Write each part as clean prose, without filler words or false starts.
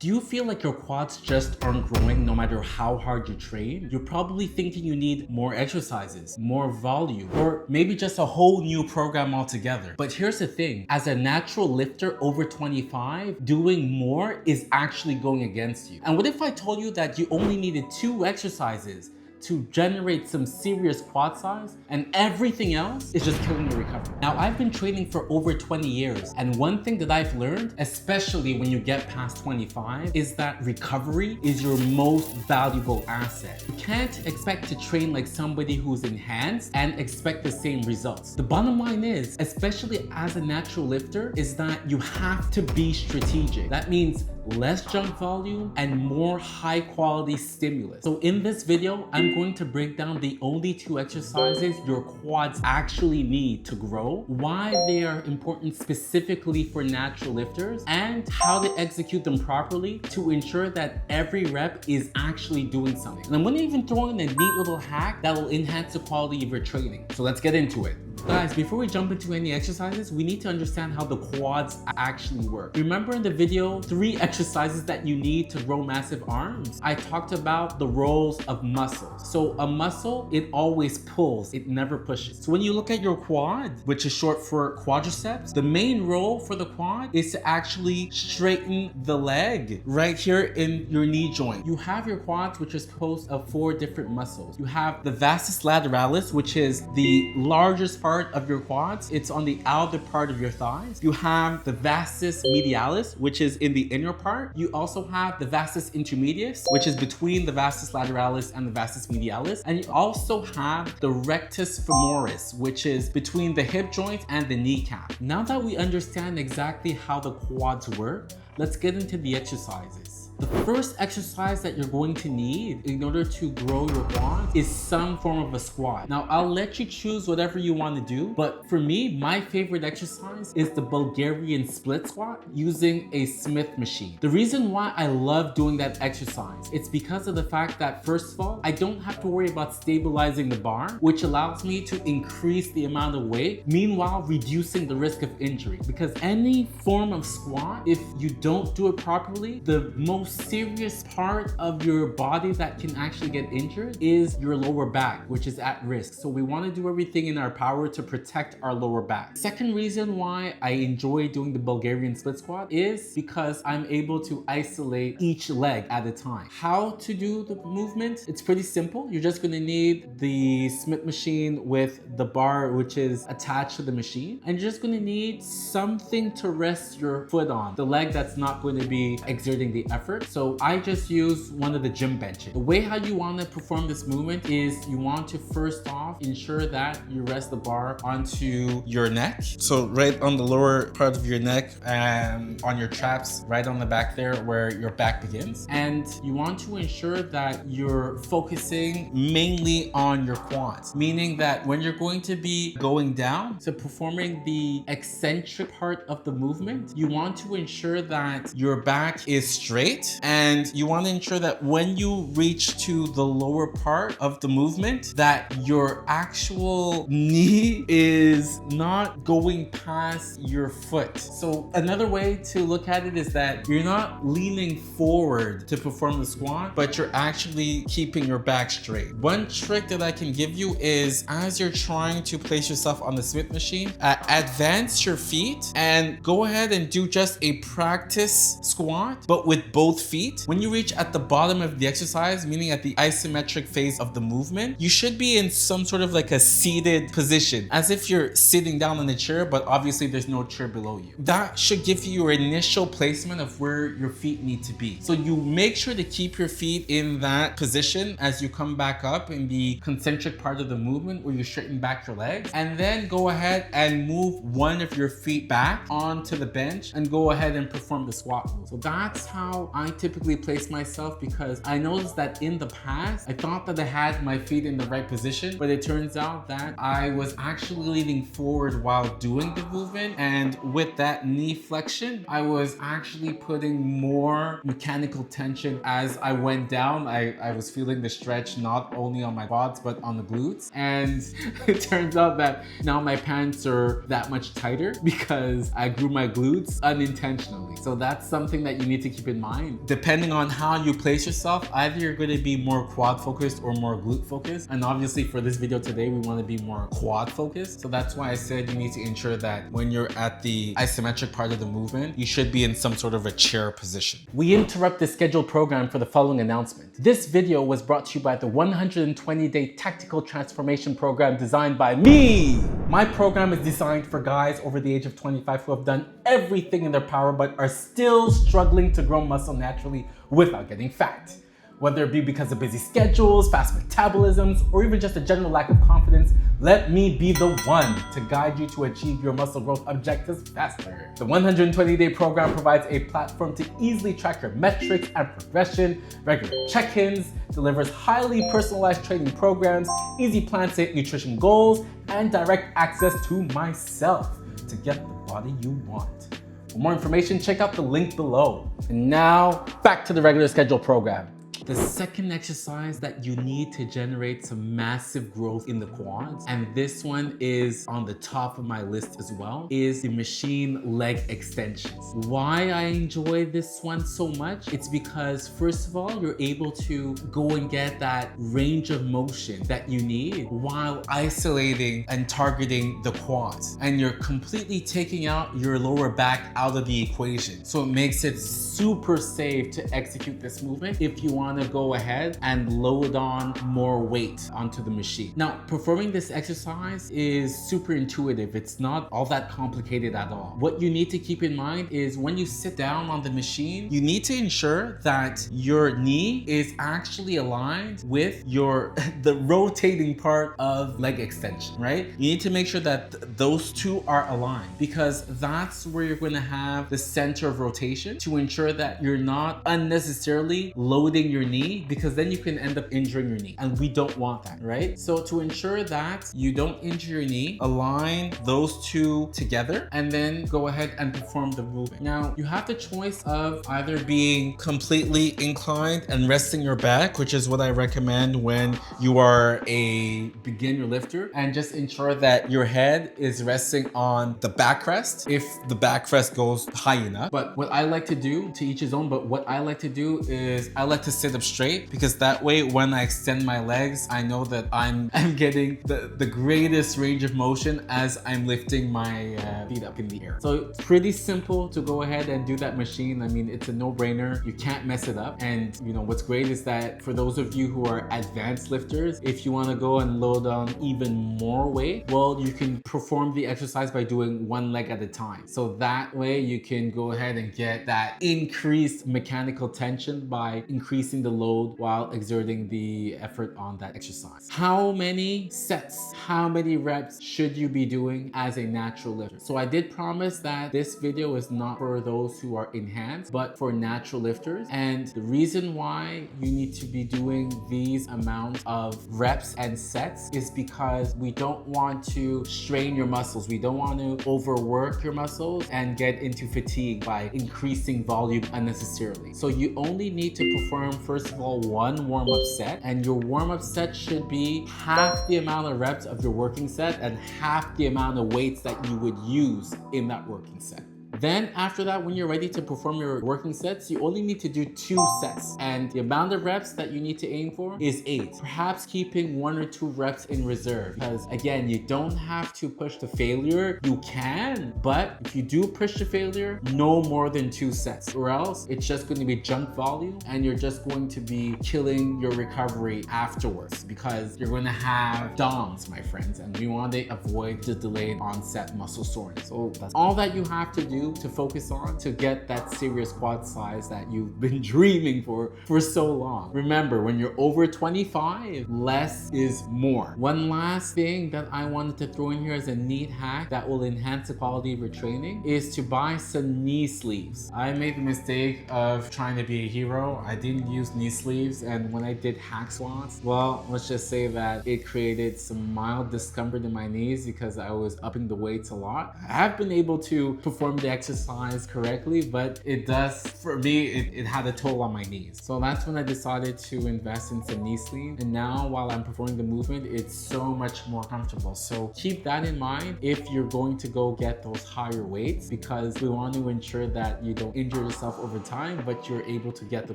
Do you feel like your quads just aren't growing no matter how hard you train? You're probably thinking you need more exercises, more volume, or maybe just a whole new program altogether. But here's the thing, as a natural lifter over 25, doing more is actually going against you. And what if I told you that you only needed 2 exercises to generate some serious quad size, and everything else is just killing your recovery? Now, I've been training for over 20 years, and one thing that I've learned, especially when you get past 25, is that recovery is your most valuable asset. You can't expect to train like somebody who's enhanced and expect the same results. The bottom line is, especially as a natural lifter, is that you have to be strategic. That means less jump volume and more high quality stimulus. So in this video, I'm going to break down the only 2 exercises your quads actually need to grow, why they are important specifically for natural lifters, and how to execute them properly to ensure that every rep is actually doing something. And I'm going to even throw in a neat little hack that will enhance the quality of your training. So let's get into it. Guys, before we jump into any exercises, we need to understand how the quads actually work. Remember in the video, 3 exercises that you need to grow massive arms? I talked about the roles of muscles. So a muscle, it always pulls, it never pushes. So when you look at your quad, which is short for quadriceps, the main role for the quad is to actually straighten the leg right here in your knee joint. You have your quads, which is composed of 4 different muscles. You have the vastus lateralis, which is the largest part of your quads. It's on the outer part of your thighs. You have the vastus medialis, which is in the inner part. You also have the vastus intermedius, which is between the vastus lateralis and the vastus medialis. And you also have the rectus femoris, which is between the hip joint and the kneecap. Now that we understand exactly how the quads work, let's get into the exercises. The first exercise that you're going to need in order to grow your quads is some form of a squat. Now, I'll let you choose whatever you want to do, but for me, my favorite exercise is the Bulgarian split squat using a Smith machine. The reason why I love doing that exercise, it's because of the fact that, first of all, I don't have to worry about stabilizing the bar, which allows me to increase the amount of weight, meanwhile reducing the risk of injury. Because any form of squat, if you don't do it properly, the most serious part of your body that can actually get injured is your lower back, which is at risk. So we want to do everything in our power to protect our lower back. Second reason why I enjoy doing the Bulgarian split squat is because I'm able to isolate each leg at a time. How to do the movement? It's pretty simple. You're just going to need the Smith machine with the bar which is attached to the machine, and you're just going to need something to rest your foot on, the leg that's not going to be exerting the effort. So I just use one of the gym benches. The way how you want to perform this movement is you want to first off ensure that you rest the bar onto your neck. So right on the lower part of your neck and on your traps, right on the back there where your back begins. And you want to ensure that you're focusing mainly on your quads, meaning that when you're going to be going down, so performing the eccentric part of the movement, you want to ensure that your back is straight, and you want to ensure that when you reach to the lower part of the movement, that your actual knee is not going past your foot. So another way to look at it is that you're not leaning forward to perform the squat, but you're actually keeping your back straight. One trick that I can give you is, as you're trying to place yourself on the Smith machine, advance your feet and go ahead and do just a practice squat, but with both feet. When you reach at the bottom of the exercise, meaning at the isometric phase of the movement, you should be in some sort of like a seated position, as if you're sitting down in a chair, but obviously there's no chair below you. That should give you your initial placement of where your feet need to be. So you make sure to keep your feet in that position as you come back up in the concentric part of the movement where you straighten back your legs, and then go ahead and move one of your feet back onto the bench and go ahead and perform the squat move. So that's how I typically place myself, because I noticed that in the past, I thought that I had my feet in the right position, but it turns out that I was actually leaning forward while doing the movement. And with that knee flexion, I was actually putting more mechanical tension as I went down. I was feeling the stretch not only on my quads, but on the glutes. And it turns out that now my pants are that much tighter because I grew my glutes unintentionally. So that's something that you need to keep in mind. fine. Depending on how you place yourself, either you're going to be more quad focused or more glute focused. And obviously for this video today, we want to be more quad focused. So that's why I said you need to ensure that when you're at the isometric part of the movement, you should be in some sort of a chair position. We interrupt the scheduled program for the following announcement. This video was brought to you by the 120-day tactical transformation program designed by me. My program is designed for guys over the age of 25 who have done everything in their power but are still struggling to grow muscle naturally without getting fat. Whether it be because of busy schedules, fast metabolisms, or even just a general lack of confidence, let me be the one to guide you to achieve your muscle growth objectives faster. The 120-day program provides a platform to easily track your metrics and progression, regular check-ins, delivers highly personalized training programs, easy plans to hit nutrition goals, and direct access to myself to get the body you want. For more information, check out the link below. And now, back to the regular schedule program. The second exercise that you need to generate some massive growth in the quads, and this one is on the top of my list as well, is the machine leg extensions. Why I enjoy this one so much? It's because first of all, you're able to go and get that range of motion that you need while isolating and targeting the quads. And you're completely taking out your lower back out of the equation. So it makes it super safe to execute this movement if you want to go ahead and load on more weight onto the machine. Now, performing this exercise is super intuitive. It's not all that complicated at all. What you need to keep in mind is when you sit down on the machine, you need to ensure that your knee is actually aligned with the rotating part of leg extension, right? You need to make sure that those two are aligned, because that's where you're going to have the center of rotation to ensure that you're not unnecessarily loading your knee, because then you can end up injuring your knee, and we don't want that, right? So to ensure that you don't injure your knee, align those two together and then go ahead and perform the movement. Now, you have the choice of either being completely inclined and resting your back, which is what I recommend when you are a beginner lifter, and just ensure that your head is resting on the backrest if the backrest goes high enough. But what I like to do, to each his own, but what I like to do is I like to sit up straight, because that way when I extend my legs, I know that I'm getting the greatest range of motion as I'm lifting my feet up in the air. So it's pretty simple to go ahead and do that machine. I mean, it's a no-brainer. You can't mess it up. And you know, what's great is that for those of you who are advanced lifters, if you want to go and load on even more weight, well, you can perform the exercise by doing one leg at a time. So that way you can go ahead and get that increased mechanical tension by increasing the load while exerting the effort on that exercise. How many sets, how many reps should you be doing as a natural lifter? So I did promise that this video is not for those who are enhanced, but for natural lifters. And the reason why you need to be doing these amounts of reps and sets is because we don't want to strain your muscles. We don't want to overwork your muscles and get into fatigue by increasing volume unnecessarily. So you only need to perform, first of all, one warm-up set, and your warm-up set should be half the amount of reps of your working set and half the amount of weights that you would use in that working set. Then after that, when you're ready to perform your working sets, you only need to do 2 sets. And the amount of reps that you need to aim for is 8. Perhaps keeping 1 or 2 reps in reserve. Because again, you don't have to push to failure. You can, but if you do push to failure, no more than 2 sets. Or else it's just going to be junk volume and you're just going to be killing your recovery afterwards, because you're going to have DOMs, my friends. And we want to avoid the delayed onset muscle soreness. So that's all that you have to do to focus on to get that serious quad size that you've been dreaming for so long. Remember, when you're over 25, less is more. One last thing that I wanted to throw in here as a neat hack that will enhance the quality of your training is to buy some knee sleeves. I made the mistake of trying to be a hero. I didn't use knee sleeves, and when I did hack squats, well, let's just say that it created some mild discomfort in my knees because I was upping the weights a lot. I have been able to perform the exercise correctly, but it does, for me, it had a toll on my knees. So that's when I decided to invest in some knee sleeves. And now while I'm performing the movement, it's so much more comfortable. So keep that in mind if you're going to go get those higher weights, because we want to ensure that you don't injure yourself over time, but you're able to get the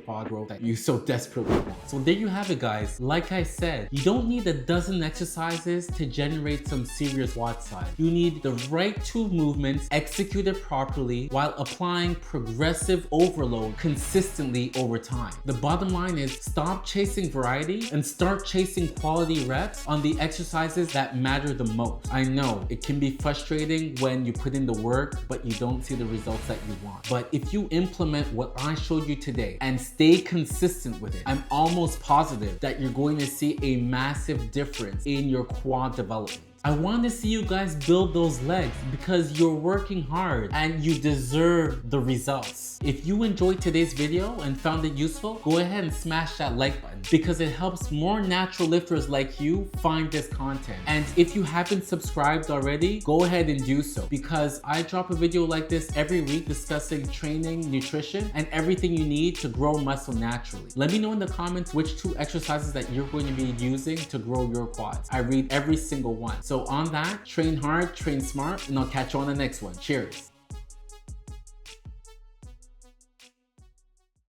quad growth that you so desperately want. So there you have it, guys. Like I said, you don't need a dozen exercises to generate some serious quad size. You need the right two movements executed properly while applying progressive overload consistently over time. The bottom line is stop chasing variety and start chasing quality reps on the exercises that matter the most. I know it can be frustrating when you put in the work, but you don't see the results that you want. But if you implement what I showed you today and stay consistent with it, I'm almost positive that you're going to see a massive difference in your quad development. I want to see you guys build those legs because you're working hard and you deserve the results. If you enjoyed today's video and found it useful, go ahead and smash that like button because it helps more natural lifters like you find this content. And if you haven't subscribed already, go ahead and do so because I drop a video like this every week discussing training, nutrition, and everything you need to grow muscle naturally. Let me know in the comments which 2 exercises that you're going to be using to grow your quads. I read every single one. So on that, train hard, train smart, and I'll catch you on the next one. Cheers.